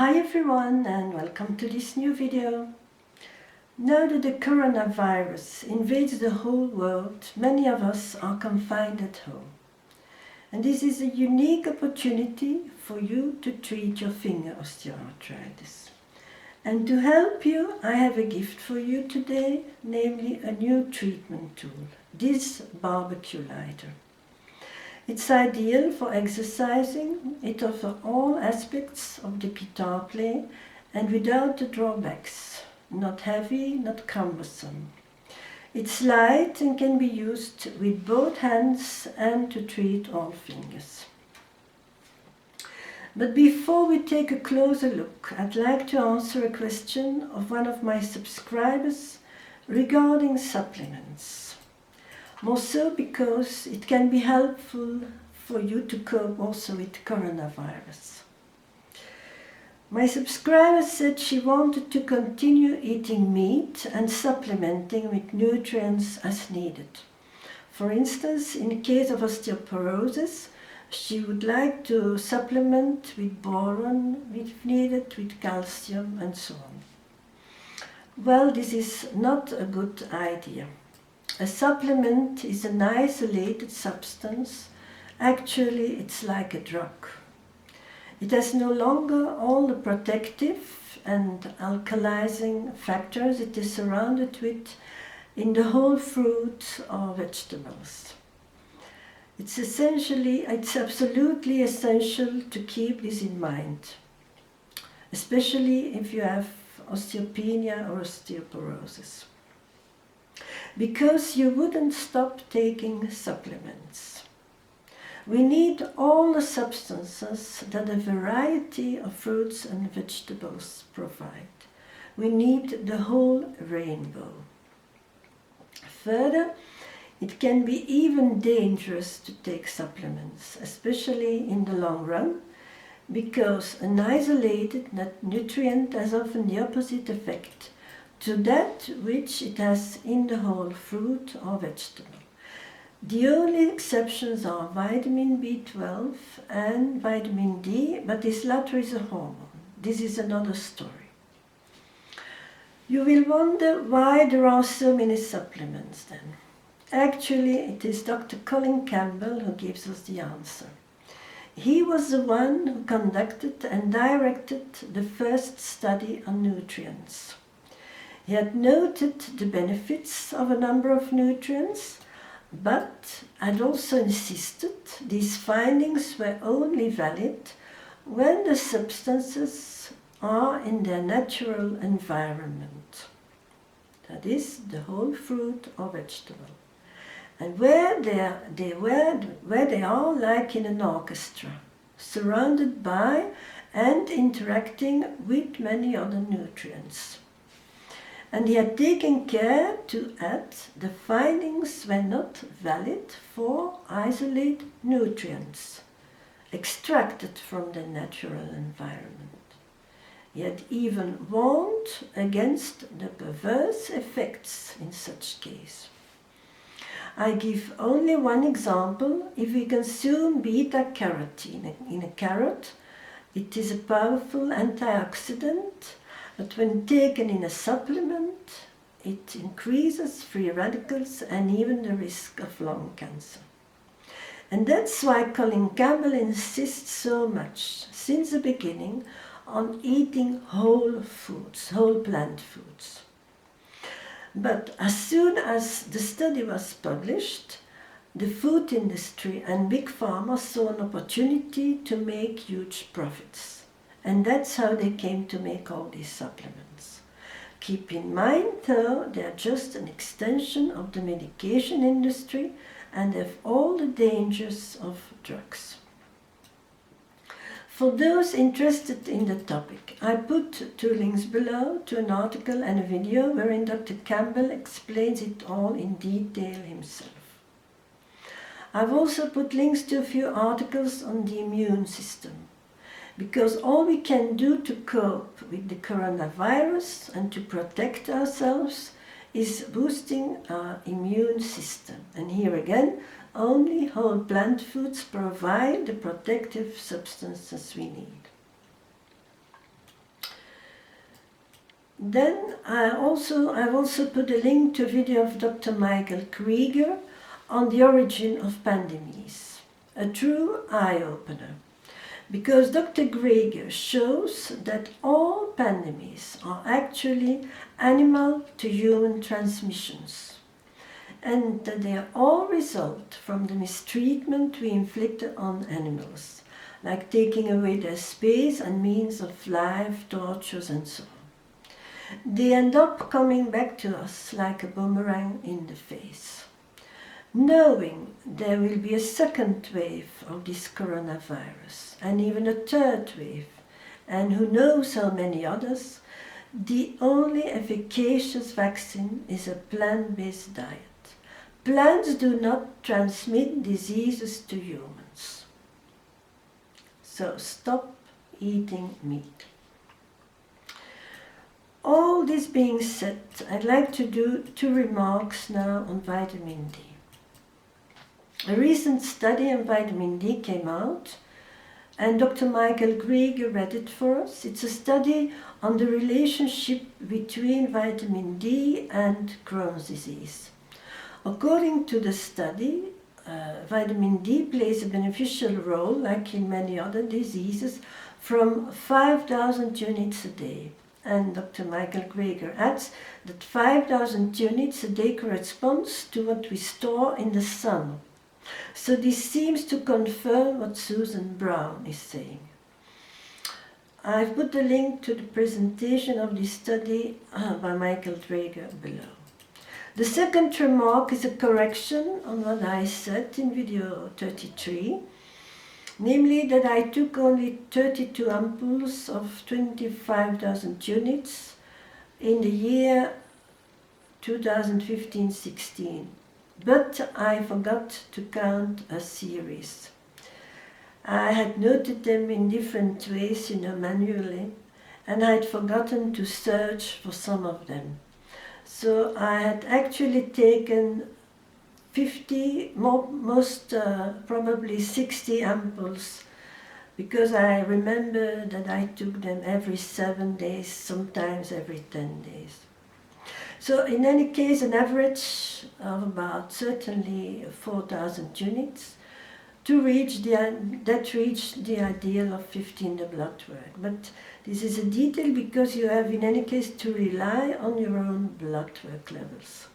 Hi everyone and welcome to this new video. Now that the coronavirus invades the whole world, many of us are confined at home. And this is a unique opportunity for you to treat your finger osteoarthritis. And to help you, I have a gift for you today, namely a new treatment tool, this barbecue lighter. It's ideal for exercising. It offers all aspects of the guitar play and without the drawbacks. Not heavy, not cumbersome. It's light and can be used with both hands and to treat all fingers. But before we take a closer look, I'd like to answer a question of one of my subscribers regarding supplements. More so because it can be helpful for you to cope also with coronavirus. My subscriber said she wanted to continue eating meat and supplementing with nutrients as needed. For instance, in case of osteoporosis, she would like to supplement with boron if needed, with calcium and so on. Well, this is not a good idea. A supplement is an isolated substance. Actually, it's like a drug. It has no longer all the protective and alkalizing factors it is surrounded with in the whole fruit or vegetables. It's absolutely essential to keep this in mind, especially if you have osteopenia or osteoporosis. Because you wouldn't stop taking supplements. We need all the substances that a variety of fruits and vegetables provide. We need the whole rainbow. Further, it can be even dangerous to take supplements, especially in the long run, because an isolated nutrient has often the opposite effect to that which it has in the whole fruit or vegetable. The only exceptions are vitamin B12 and vitamin D, but this latter is a hormone. This is another story. You will wonder why there are so many supplements then. Actually, it is Dr. Campbell who gives us the answer. He was the one who conducted and directed the first study on nutrients. He had noted the benefits of a number of nutrients, but had also insisted these findings were only valid when the substances are in their natural environment. That is, the whole fruit or vegetable. And where they are like in an orchestra, surrounded by and interacting with many other nutrients. And he had taken care to add the findings were not valid for isolated nutrients extracted from the natural environment. He had even warned against the perverse effects in such case. I give only one example. If we consume beta-carotene in a carrot, it is a powerful antioxidant. But when taken in a supplement, it increases free radicals and even the risk of lung cancer. And that's why Campbell insists so much, since the beginning, on eating whole foods, whole plant foods. But as soon as the study was published, the food industry and big pharma saw an opportunity to make huge profits. And that's how they came to make all these supplements. Keep in mind, though, they are just an extension of the medication industry and have all the dangers of drugs. For those interested in the topic, I put 2 links below to an article and a video wherein Dr. Campbell explains it all in detail himself. I've also put links to a few articles on the immune system, because all we can do to cope with the coronavirus and to protect ourselves is boosting our immune system. And here again, only whole plant foods provide the protective substances we need. Then I've also put a link to a video of Dr. Michael Krieger on the origin of pandemics, a true eye-opener, because Dr. Krieger shows that all pandemics are actually animal to human transmissions, and that they all result from the mistreatment we inflict on animals, like taking away their space and means of life, tortures and so on. They end up coming back to us like a boomerang in the face. Knowing there will be a second wave of this coronavirus, and even a third wave, and who knows how many others, the only efficacious vaccine is a plant-based diet. Plants do not transmit diseases to humans. So stop eating meat. All this being said, I'd like to do 2 remarks now on vitamin D. A recent study on vitamin D came out, and Dr. Michael Krieger read it for us. It's a study on the relationship between vitamin D and Crohn's disease. According to the study, vitamin D plays a beneficial role, like in many other diseases, from 5,000 units a day. And Dr. Michael Krieger adds that 5,000 units a day corresponds to what we store in the sun. So this seems to confirm what Susan Brown is saying. I've put a link to the presentation of this study by Michael Krieger below. The second remark is a correction on what I said in video 33. Namely that I took only 32 ampoules of 25,000 units in the year 2015-16, but I forgot to count a series. I had noted them in different ways, manually, and I had forgotten to search for some of them. So I had actually taken 50, most probably 60 ampoules, because I remember that I took them every 7 days, sometimes every 10 days. So in any case, an average of about certainly 4,000 units to reach that reached the ideal of 15 the blood work. But this is a detail because you have in any case to rely on your own blood work levels.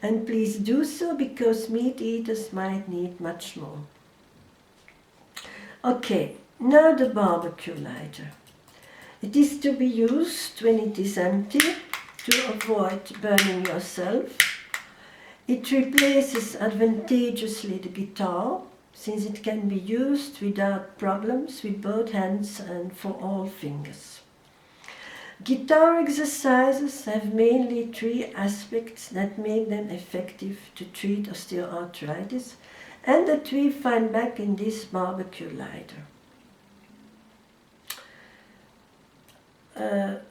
And please do so, because meat eaters might need much more. Okay, now the barbecue lighter. It is to be used when it is empty to avoid burning yourself. It replaces advantageously the guitar, since it can be used without problems with both hands and for all fingers. Guitar exercises have mainly 3 aspects that make them effective to treat osteoarthritis, and that we find back in this barbecue lighter.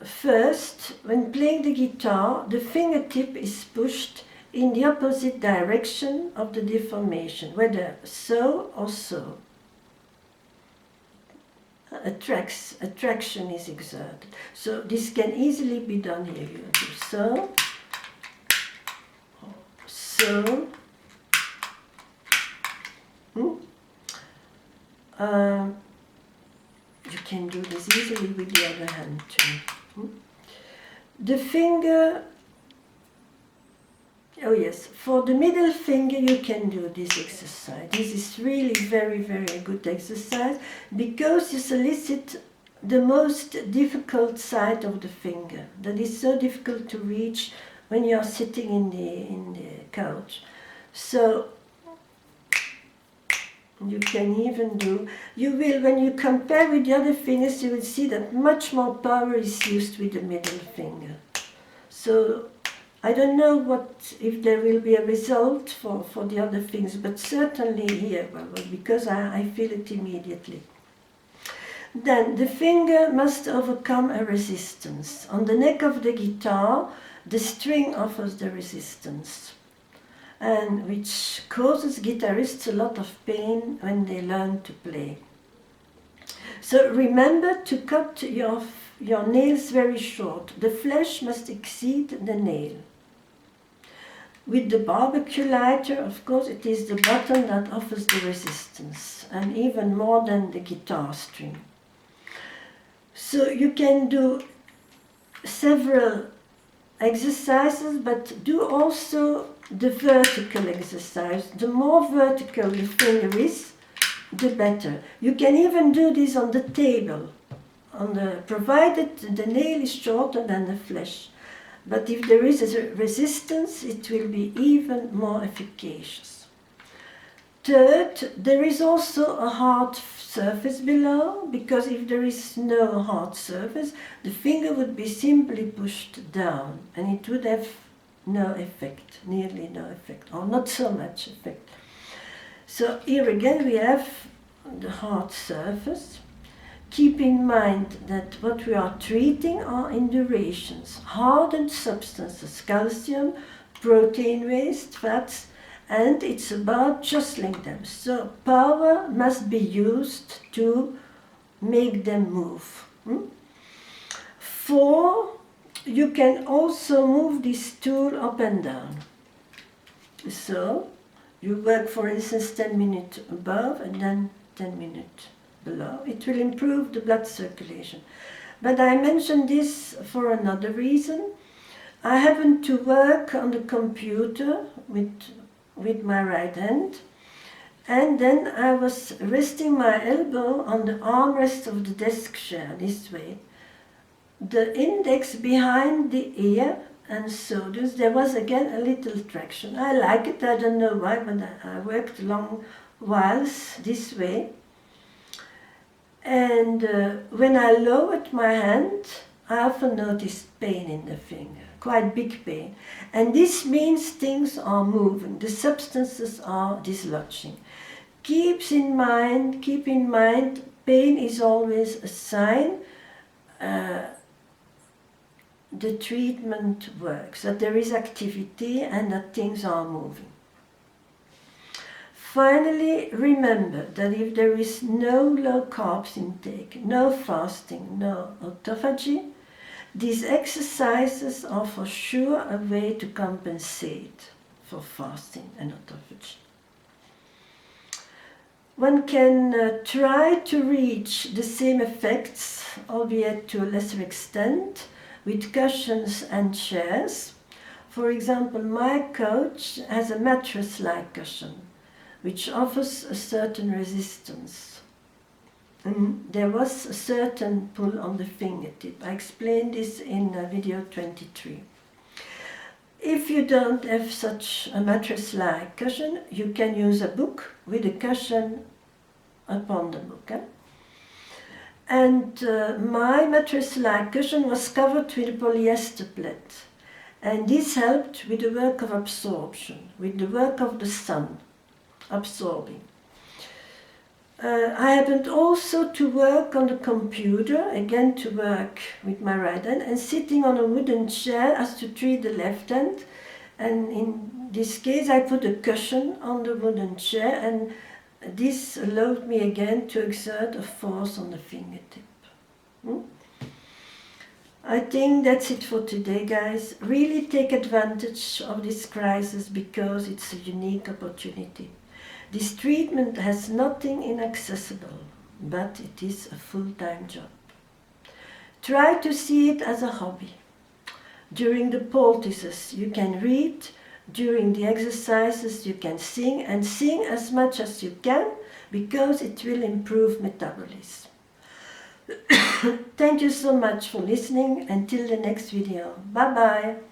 First, when playing the guitar, the fingertip is pushed in the opposite direction of the deformation, whether so or so. Attraction is exerted. So this can easily be done here. You do so, so. You can do this easily with the other hand too. The finger, oh yes, for the middle finger you can do this exercise. This is really very, very good exercise because you solicit the most difficult side of the finger that is so difficult to reach when you are sitting in the couch. So you can even do, when you compare with the other fingers, you will see that much more power is used with the middle finger. So I don't know if there will be a result for the other things, but certainly here, because I feel it immediately. Then the finger must overcome a resistance. On the neck of the guitar, the string offers the resistance, and which causes guitarists a lot of pain when they learn to play. So remember to cut your nails very short. The flesh must exceed the nail. With the barbecue lighter, of course, it is the button that offers the resistance, and even more than the guitar string. So you can do several exercises, but do also the vertical exercise. The more vertical the finger is, the better. You can even do this on the table, provided the nail is shorter than the flesh. But if there is a resistance, it will be even more efficacious. Third, there is also a hard surface below, because if there is no hard surface, the finger would be simply pushed down and it would have no effect, nearly no effect, or not so much effect. So here again we have the hard surface. Keep in mind that what we are treating are indurations, hardened substances, calcium, protein waste, fats, and it's about jostling them. So power must be used to make them move. 4, you can also move this tool up and down. So you work, for instance, 10 minutes above and then 10 minutes below. It will improve the blood circulation. But I mentioned this for another reason. I happen to work on the computer with my right hand, and then I was resting my elbow on the armrest of the desk chair this way, the index behind the ear, and so there was again a little traction. I like it, I don't know why, but I worked long whiles this way. And when I lowered my hand, I often noticed pain in the finger, quite big pain. And this means things are moving, the substances are dislodging. Keep in mind, pain is always a sign the treatment works, that there is activity and that things are moving. Finally, remember that if there is no low carbs intake, no fasting, no autophagy, these exercises are for sure a way to compensate for fasting and autophagy. One can try to reach the same effects, albeit to a lesser extent, with cushions and chairs. For example, my couch has a mattress-like cushion, which offers a certain resistance. And there was a certain pull on the fingertip. I explained this in video 23. If you don't have such a mattress-like cushion, you can use a book with a cushion upon the book. And my mattress-like cushion was covered with a polyester plate. And this helped with the work of absorption, with the work of the sun absorbing. I happened also to work on the computer, again to work with my right hand, and sitting on a wooden chair as to treat the left hand. And in this case I put a cushion on the wooden chair, and this allowed me again to exert a force on the fingertip. I think that's it for today, guys. Really take advantage of this crisis because it's a unique opportunity. This treatment has nothing inaccessible, but it is a full-time job. Try to see it as a hobby. During the poultices you can read, during the exercises you can sing, and sing as much as you can because it will improve metabolism. Thank you so much for listening. Until the next video. Bye bye.